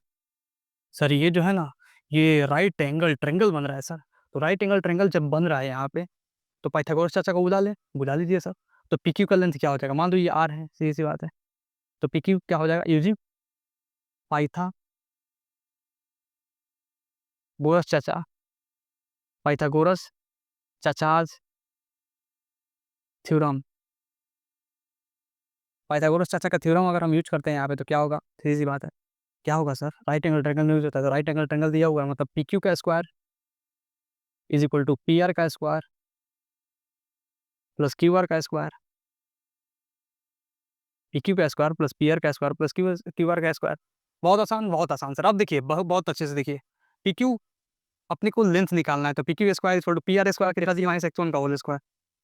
सर, ये जो है ना, ये राइट एंगल ट्रेंगल बन रहा है सर। तो राइट एंगल ट्रेंगल जब बन रहा है यहाँ पे, तो पाइथागोरस चाचा को बुला ले, बुला लीजिए सर। तो पी क्यू का लेंथ क्या हो जाएगा, मान लो ये आर है, सीधी सी बात है, तो पी क्यू क्या हो जाएगा, यूजिंग पाइथागोरस चाचा, पाइथागोरस चाचाज थ्योरम। पाइथागोरस चाचा का थ्योरम अगर हम यूज करते हैं यहाँ पे, तो क्या होगा, सीधी सी बात है, क्या होगा sir, right angle triangle use होता है, तो राइट एंगल ट्रायंगल दिया हुआ है, मतलब पी क्यू का square is equal to P R का स्क्वायर प्लस क्यू आर का स्क्वायर, पी क्यू का स्क्वायर प्लस पी आर का स्क्वायर प्लस क्यू आर का स्क्वायर। बहुत आसान सर। अब देखिए बहुत अच्छे से देखिए, पी क्यू अपने को लेंथ निकालना है, तो P Q square equal to P R square के लिखा माइनस एक्स वन का whole square,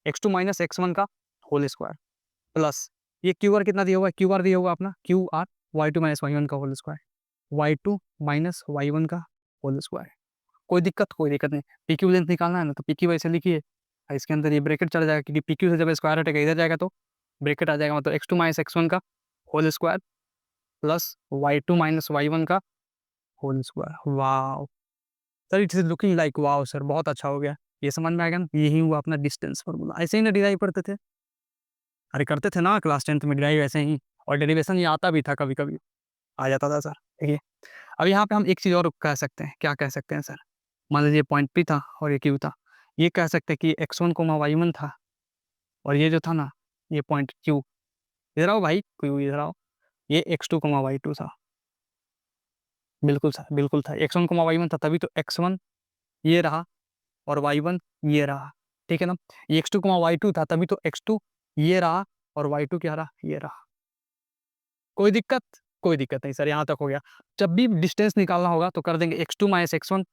X two minus X one का होल स्क्वायर प्लस ये क्यू आर कितना दिया हुआ है, क्यू आर दिया हुआ अपना Q R Y two minus Y one का whole square, Y two minus Y one का होल स्क्वायर। कोई दिक्कत नहीं, पी क्यू लेंथ निकालना है ना, तो पी क्यू वैसे लिखिए, और इसके अंदर ये ब्रैकेट चला जाएगा, क्योंकि पी क्यू से जब स्क्वायर हटेगा इधर जाएगा तो ब्रैकेट आ जाएगा, मतलब X two minus X one का whole square plus Y two minus Y one का होल स्क्वायर। वाह sir, it is looking like wow sir, बहुत अच्छा हो गया। ये समझ में आ गया ना, यही हुआ अपना डिस्टेंस फार्मूला। ऐसे ही ना डिराइव करते थे, अरे करते थे ना क्लास 10th में डिराइव ऐसे ही, और डेरिवेशन ये आता भी था, कभी कभी आ जाता था सर। देखिए अब यहाँ पे हम एक चीज़ और कह सकते हैं, क्या कह सकते हैं सर, मान लीजिए पॉइंट पी था और ये क्यू था, ये कह सकते हैं कि X one comma Y one था, और ये जो था ना, ये पॉइंट क्यू, इधर आओ भाई, क्यू इधर आओ, ये X two comma Y two था। बिल्कुल सर, बिल्कुल था, X one comma Y one था, तभी तो एक्स वन ये रहा और वाई वन ये रहा, ठीक है ना। ये X two comma Y two था, तभी तो एक्स टू ये रहा और वाई टू क्या रहा, ये रहा। कोई दिक्कत, कोई दिक्कत नहीं सर, यहाँ तक हो गया। जब भी डिस्टेंस निकालना होगा तो कर देंगे X two minus X one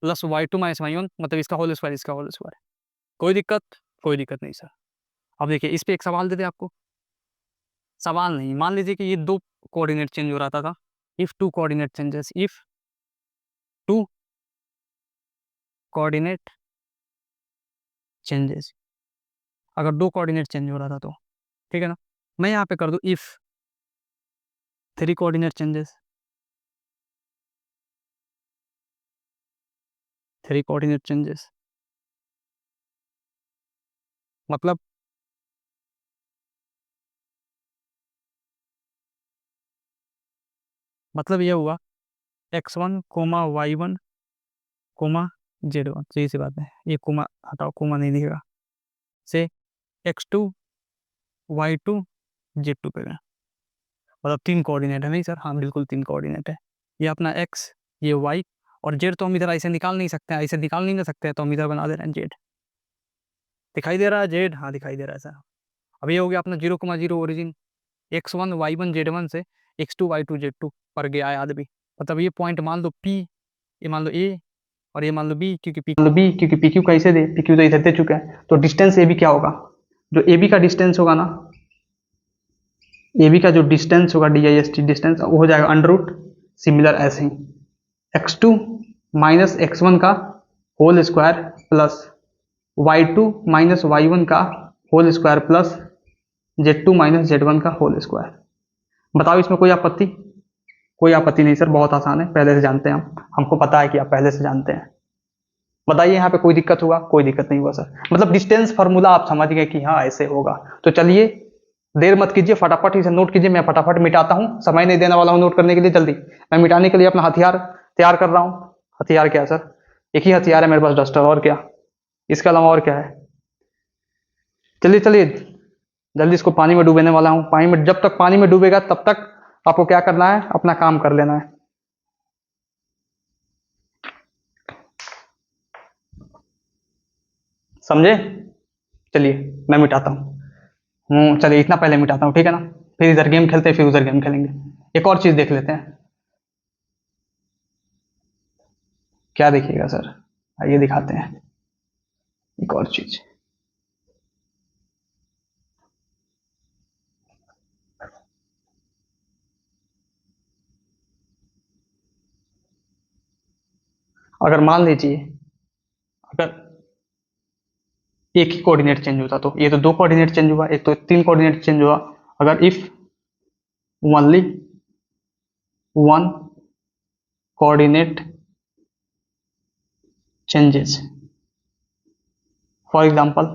plus Y two minus Y one, मतलब इसका होल स्क्वायर, इसका होल स्क्वायर। कोई दिक्कत, कोई दिक्कत नहीं सर। अब देखिए इस पे एक सवाल दे दे आपको, सवाल नहीं, मान लीजिए कि ये दो कोऑर्डिनेट चेंज हो रहा था, if two coordinate changes, if two coordinate changes, अगर दो कोऑर्डिनेट चेंज हो रहा था तो, ठीक है ना। मैं यहाँ पे कर दूँ if three coordinate changes, three coordinate changes मतलब ये हुआ X one comma Y one comma Z one, सही सी बात है, ये कोमा हटाओ, कोमा नहीं दिखेगा, से X two Y two Z two पे गए, मतलब तीन कोऑर्डिनेट है, नहीं सर, हाँ बिल्कुल तीन कोऑर्डिनेट है, ये अपना एक्स, ये वाई, और जेड तो हम इधर ऐसे निकाल नहीं सकते हैं, ऐसे निकाल नहीं ना सकते हैं, तो हम इधर बना दे रहे हैं जेड। दिखाई दे रहा है जेड, हाँ दिखाई दे रहा है सर। अब ये हो गया अपना 0,0 origin, X one Y one Z one से X two Y two Z two पर गया है आदमी, मतलब ये पॉइंट मान लो पी, ये मान लो ए, और ये मान लो बी, क्योंकि पी क्यू कैसे दे, पी क्यू तो इधर दे चुका है, तो डिस्टेंस ए बी क्या होगा, जो ए बी का डिस्टेंस होगा ना, ए बी का जो डिस्टेंस होगा, D I S T distance, वो हो जाएगा अंडर रूट, सिमिलर ऐसे ही X two minus X one का whole square plus Y two minus Y one का whole square plus Z two minus Z one का होल स्क्वायर। बताओ इसमें कोई आपत्ति, कोई आपत्ति नहीं सर, बहुत आसान है, पहले से जानते हैं हम, हमको पता है कि आप पहले से जानते हैं। बताइए यहाँ पे कोई दिक्कत हुआ, कोई दिक्कत नहीं हुआ सर, मतलब डिस्टेंस फार्मूला आप समझ गए कि हाँ ऐसे होगा। तो चलिए देर मत कीजिए, फटाफट इसे नोट कीजिए, मैं फटाफट मिटाता हूँ, समय नहीं देने वाला हूँ नोट करने के लिए, जल्दी मैं मिटाने के लिए अपना हथियार तैयार कर रहा हूँ। हथियार क्या है सर, एक ही हथियार है मेरे पास, डस्टर, और क्या, इसके अलावा और क्या है। चलिए चलिए जल्दी इसको पानी में डूबने वाला हूँ, पानी में, जब तक पानी में डूबेगा तब तक आपको क्या करना है, अपना काम कर लेना है। समझे, चलिए मैं मिटाता हूँ, चलिए इतना पहले मिटाता हूँ, ठीक है ना, फिर इधर गेम खेलते हैं, फिर उधर गेम खेलेंगे। एक और चीज देख लेते हैं, क्या देखिएगा सर, आइए दिखाते हैं एक और चीज। अगर मान लीजिए, अगर एक ही कोऑर्डिनेट चेंज होता, तो ये तो 2 कोऑर्डिनेट चेंज हुआ, एक तो 3 कोऑर्डिनेट चेंज हुआ। अगर if only one coordinate changes, for example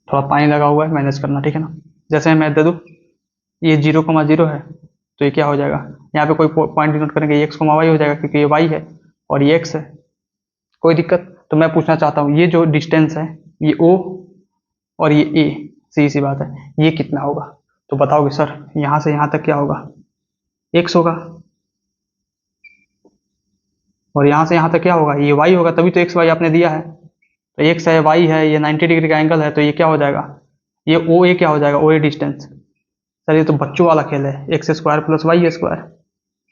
थोड़ा पानी लगा हुआ है, मैनेज करना, ठीक है ना। जैसे मैं दे दूँ ये 0,0 है, तो ये क्या हो जाएगा, यहाँ पे कोई पॉइंट डिनोट करेंगे, ये x, y हो जाएगा क्योंकि ये y है और ये x है। कोई दिक्कत? तो मैं पूछना चाहता हूँ ये जो डिस्टेंस है, ये O और ये A, सीधी सी बात है, ये कितना होगा? तो बताओगे सर यहाँ से यहाँ तक क्या होगा, x होगा, और यहाँ से यहाँ तक क्या होगा, ये y होगा, तभी तो x y आपने दिया है। तो x है, y है, ये 90 डिग्री का एंगल है, तो ये क्या हो जाएगा, ये OA क्या हो जाएगा, OA डिस्टेंस। सर ये तो बच्चों वाला खेल है, X square plus Y square,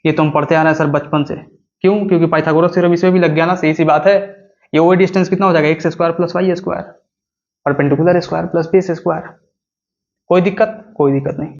ये तो हम पढ़ते आ रहे हैं सर बचपन से। क्यों? क्योंकि पाइथागोरस थ्योरम इसमें भी लग गया ना, सही सी बात है। ये OA डिस्टेंस कितना हो जाएगा, X square plus Y square, perpendicular square plus base square. कोई दिक्कत? कोई दिक्कत नहीं।